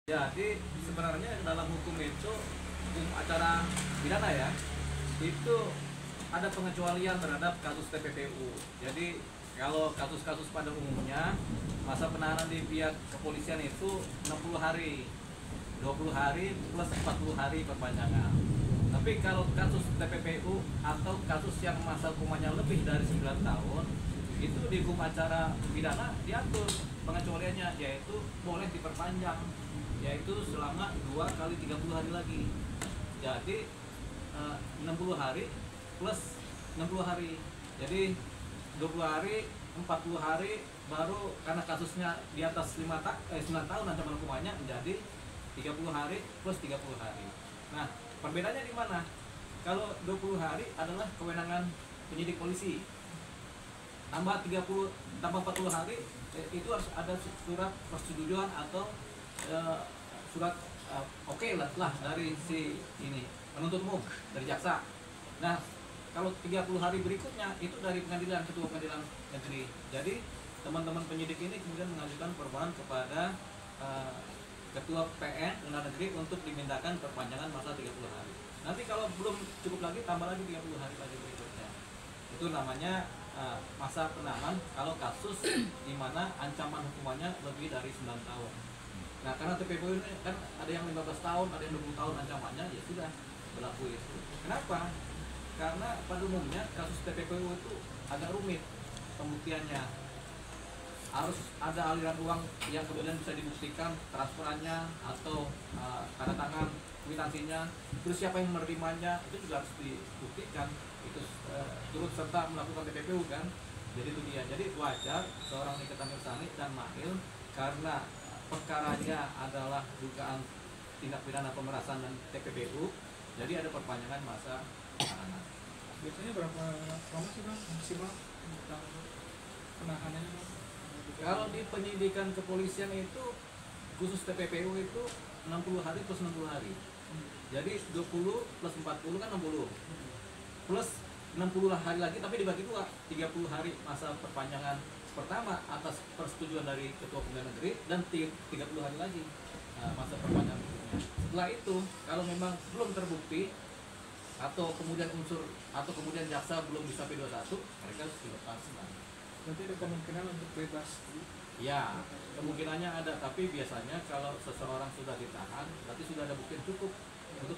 Jadi sebenarnya dalam hukum itu, hukum acara pidana ya, itu ada pengecualian terhadap kasus TPPU. Jadi kalau kasus-kasus pada umumnya masa penahanan di pihak kepolisian itu 60 hari, 20 hari plus 40 hari perpanjangan. Tapi kalau kasus TPPU atau kasus yang masa hukumannya lebih dari 9 tahun, itu di hukum acara pidana diatur pengecualiannya, yaitu boleh diperpanjang, yaitu selama 2 kali 30 hari lagi. Jadi 60 hari plus 60 hari. Jadi 20 hari, 40 hari, baru karena kasusnya di atas 9 tahun ancaman hukumannya menjadi 30 hari plus 30 hari. Nah, perbedaannya di mana? Kalau 20 hari adalah kewenangan penyidik polisi. Tambah 40 hari itu harus ada surat persetujuan atau surat oke lah dari si ini penuntut umum, dari jaksa. Nah, kalau 30 hari berikutnya itu dari pengadilan, ketua pengadilan negeri. Jadi teman-teman penyidik ini kemudian mengajukan permohonan kepada ketua PN pengadilan negeri untuk dimintakan perpanjangan masa 30 hari. Nanti kalau belum cukup lagi, tambah lagi 30 hari lagi berikutnya. Itu namanya masa penahanan kalau kasus di mana ancaman hukumannya lebih dari 9 tahun. Nah, karena TPPU ini kan ada yang 15 tahun, ada yang 20 tahun ancamannya, ya sudah berlaku itu. Kenapa? Karena pada umumnya kasus TPPU itu agak rumit pembuktiannya. Harus ada aliran uang yang kemudian bisa dibuktikan transferannya atau tanda tangan kwitansinya, terus siapa yang menerimanya itu juga harus dibuktikan. Itu turut serta melakukan TPPU kan. Jadi itu dia. Jadi wajar seorang Nikita Mirzani dan Mail karena perkaranya adalah dugaan tindak pidana pemerasan dan TPPU, jadi ada perpanjangan masa penahanan. Biasanya berapa lama sih Bang maksimal penahanannya Bang? Kalau di penyidikan kepolisian itu khusus TPPU itu 60 hari plus 60 hari. Jadi 20 plus 40 kan 60. Plus 60 hari lagi tapi dibagi dua, 30 hari masa perpanjangan pertama atas persetujuan dari ketua pengadilan negeri dan 30 hari lagi masa perpanjangan berikutnya. Setelah itu kalau memang belum terbukti atau kemudian unsur atau kemudian jaksa belum bisa P21, mereka harus dilepaskan. Nanti ada kemungkinan untuk bebas? Ya, kemungkinannya ada, tapi biasanya kalau seseorang sudah ditahan berarti sudah ada bukti yang cukup untuk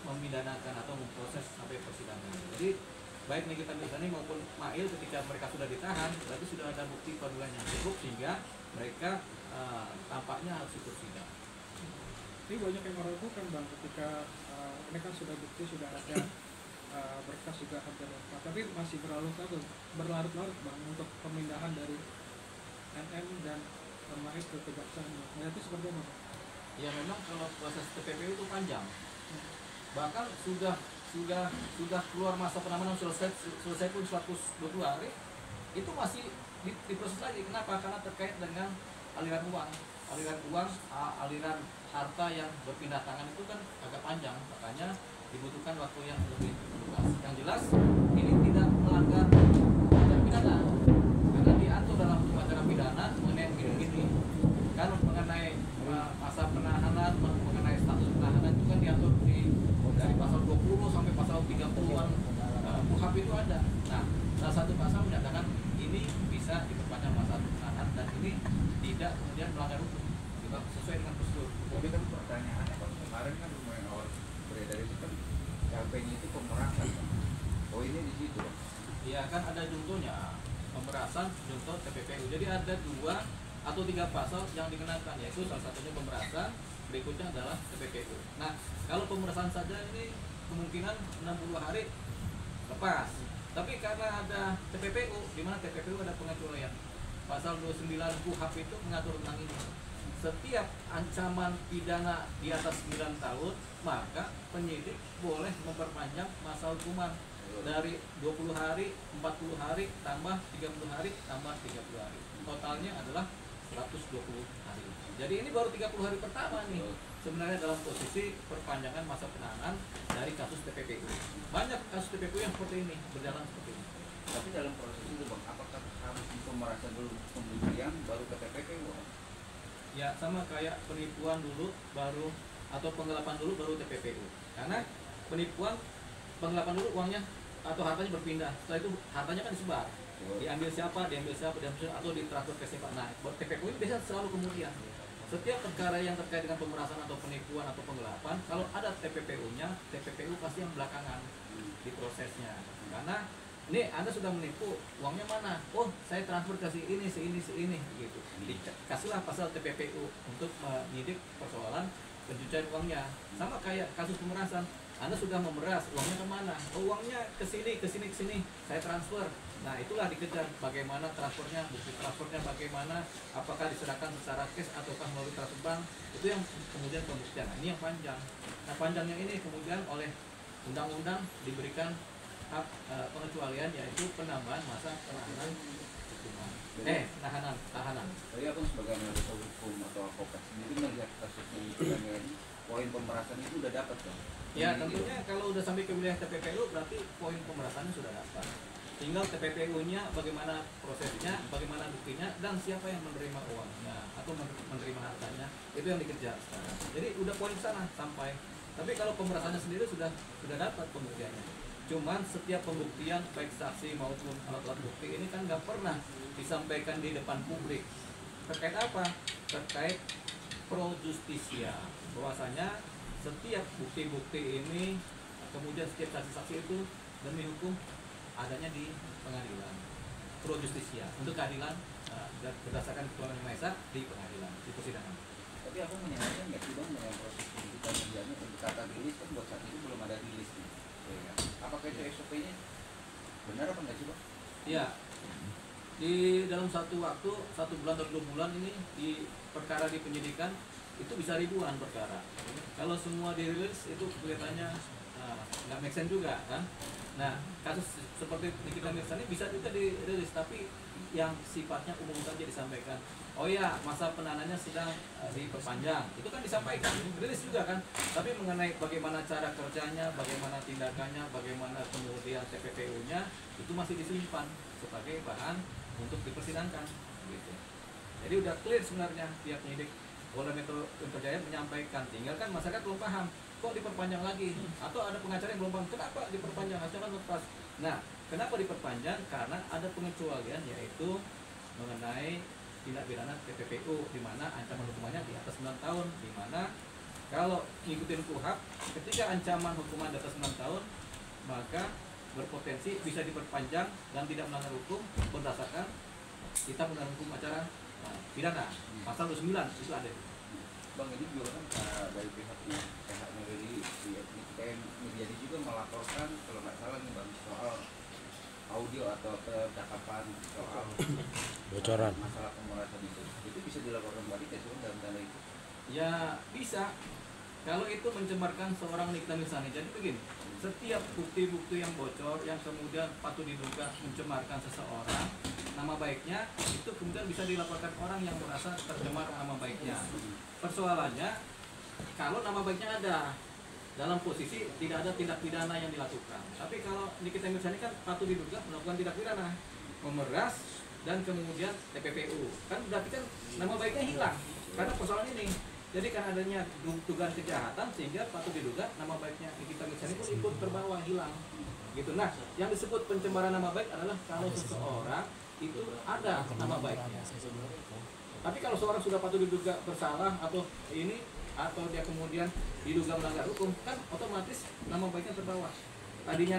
memidanakan atau memproses sampai persidangan. Jadi baik Nikita Mirzani maupun Mail ketika mereka sudah ditahan berarti sudah ada bukti permulaan yang cukup sehingga mereka tampaknya harus ikut sidang. Ini banyak yang meragukan Bang ketika ini kan sudah bukti, sudah ada berkas juga hampir lengkap, tapi masih berlarut-larut Bang untuk pemindahan dari NM dan Mail ke kejaksaan. Nah, itu seperti apa? Ya memang kalau proses TPPU itu panjang. Bahkan sudah keluar masa penamanan selesai pun 120 hari itu masih diproses lagi. Kenapa? Karena terkait dengan aliran uang, aliran harta yang berpindah tangan itu kan agak panjang, makanya dibutuhkan waktu yang lebih luas. Yang jelas ini tidak melanggar acara pidana karena diatur dalam hukum acara pidana mengenai ini kan, mengenai masa penahanan, mengenai status penahanan itu kan diatur dari pasal 20 sampai pasal 30-an KUHP itu ada. Nah, salah satu pasal menyatakan ini bisa diperpanjang masa penahanan dan ini tidak kemudian melanggar hukum, juga sesuai dengan prosedur. Tapi kan pertanyaannya kalau kemarin kan lumayan awal beredar itu kan LP-nya itu pemerasan. Oh ini di situ. Iya kan ada juntonya, pemerasan, junto, TPPU. Jadi ada 2 atau 3 pasal yang dikenakan, yaitu salah satunya pemerasan, berikutnya adalah TPPU. Nah, kalau pemerasan saja ini kemungkinan 60 hari lepas. Tapi karena ada TPPU, di mana TPPU ada pengecualian. Pasal 29 KUHP itu mengatur tentang ini. Setiap ancaman pidana di atas 9 tahun, maka penyidik boleh memperpanjang masa hukuman dari 20 hari, 40 hari, tambah 30 hari, tambah 30 hari. Totalnya adalah 120 hari. Jadi ini baru 30 hari pertama nih sebenarnya dalam posisi perpanjangan masa penahanan dari kasus TPPU. Banyak kasus TPPU yang seperti ini, berjalan seperti ini. Tapi dalam proses itu Bang, apakah harus di pemerasan dulu pembuktian baru ke TPPU? Ya sama kayak penipuan dulu baru, atau penggelapan dulu baru TPPU. Karena penipuan, penggelapan dulu uangnya atau hartanya berpindah, setelah itu hartanya kan disebar, diambil siapa, atau ditransfer ke siapa. Nah, buat TPPU ini biasanya selalu kemudian setiap perkara yang terkait dengan pemerasan atau penipuan atau penggelapan, kalau ada TPPU-nya, TPPU pasti yang belakangan di prosesnya. Karena ini Anda sudah menipu, uangnya mana? Oh, saya transfer ke si ini gitu. Kasihlah pasal TPPU untuk menyidik persoalan pencucian uangnya. Sama kayak kasus pemerasan, Anda sudah memeras, uangnya kemana? Oh, uangnya ke sini, saya transfer. Nah, itulah dikejar bagaimana transfernya, bukti transfernya bagaimana, apakah diserahkan secara cash ataukah melalui transfer bank. Itu yang kemudian pembuktian. Nah, ini yang panjang. Nah, panjangnya ini kemudian oleh undang-undang diberikan hak pengecualian, yaitu penambahan masa penahanan hukuman. Tahanan. Tapi aku sebagai analisa hukum atau advokat sendiri melihat kasus ini, poin pemerasan itu udah dapat kan? Ya, tentunya kalau udah sampai ke wilayah TPPU berarti poin pemerasannya sudah dapat. Tinggal TPPU-nya bagaimana prosesnya, bagaimana buktinya, dan siapa yang menerima uangnya atau menerima hartanya, itu yang dikejar sekarang. Jadi udah poin sana sampai. Tapi kalau pemerasannya sendiri sudah dapat pembuktiannya. Cuman setiap pembuktian baik saksi maupun alat bukti ini kan nggak pernah disampaikan di depan publik. Terkait apa? Terkait pro justisia, bahwasanya setiap bukti-bukti ini, kemudian setiap saksi-saksi itu demi hukum adanya di pengadilan. Pro justisia untuk keadilan berdasarkan ketuhanan yang Maha Esa di pengadilan, di persidangan. Tapi aku menyayangkan nggak sih bang dengan proses penyidikan kerjanya untuk kata rilis kan buat saat ini belum ada rilis nih. Ya, apakah itu SOP-nya benar apa enggak sih bang? Iya, di dalam satu waktu, 1 bulan atau 2 bulan ini di perkara di penyidikan itu bisa ribuan perkara. Kalau semua dirilis itu kelihatannya nggak make sense juga kan. Nah, kasus seperti Nikita Mirzani bisa juga dirilis, tapi yang sifatnya umum saja disampaikan. Oh ya, masa penahanannya sedang diperpanjang, itu kan disampaikan, rilis juga kan. Tapi mengenai bagaimana cara kerjanya, bagaimana tindakannya, bagaimana kemudian TPPU-nya, itu masih disimpan sebagai bahan untuk dipersidangkan gitu. Jadi udah clear sebenarnya pihak penyidik Polda Metro Jaya menyampaikan, tinggal kan masyarakat belum paham kok diperpanjang lagi, atau ada pengacara yang belum paham kenapa diperpanjang, hasilnya kan lepas. Nah, kenapa diperpanjang? Karena ada pengecualian, yaitu mengenai tindak pidana TPPU, di mana ancaman hukumannya di atas 9 tahun, di mana kalau ngikutin KUHP, ketika ancaman hukuman di atas 6 tahun, maka berpotensi bisa diperpanjang dan tidak melanggar hukum berdasarkan Kitab Undang Hukum Acara Pidana pasal 29 itu ada. Bang, ini juga kan dari pihaknya dari media juga melaporkan kalau nggak salah nih bang soal audio atau percakapan soal bocoran masalah pemerasan itu bisa dilaporkan balik ya cuma dalam tanda itu? Ya bisa, kalau itu mencemarkan seorang Nikita Mirzani. Jadi begini, setiap bukti-bukti yang bocor yang kemudian patut diduga mencemarkan seseorang, nama baiknya itu kemudian bisa dilaporkan orang yang merasa tercemar nama baiknya. Persoalannya kalau nama baiknya ada dalam posisi tidak ada tindak pidana yang dilakukan. Tapi kalau Nikita Mirzani kan patut diduga melakukan tindak pidana, memeras dan kemudian TPPU, kan berarti kan nama baiknya hilang karena persoalan ini. Jadi karena adanya dugaan kejahatan sehingga patut diduga nama baiknya Nikita Mirzani pun ikut terbawa hilang. Gitu. Nah, yang disebut pencemaran nama baik adalah kalau seseorang itu ada nama baiknya. Tapi kalau seorang sudah patut diduga bersalah atau ini, atau dia kemudian diduga melanggar hukum, kan otomatis nama baiknya terbawa. Tadinya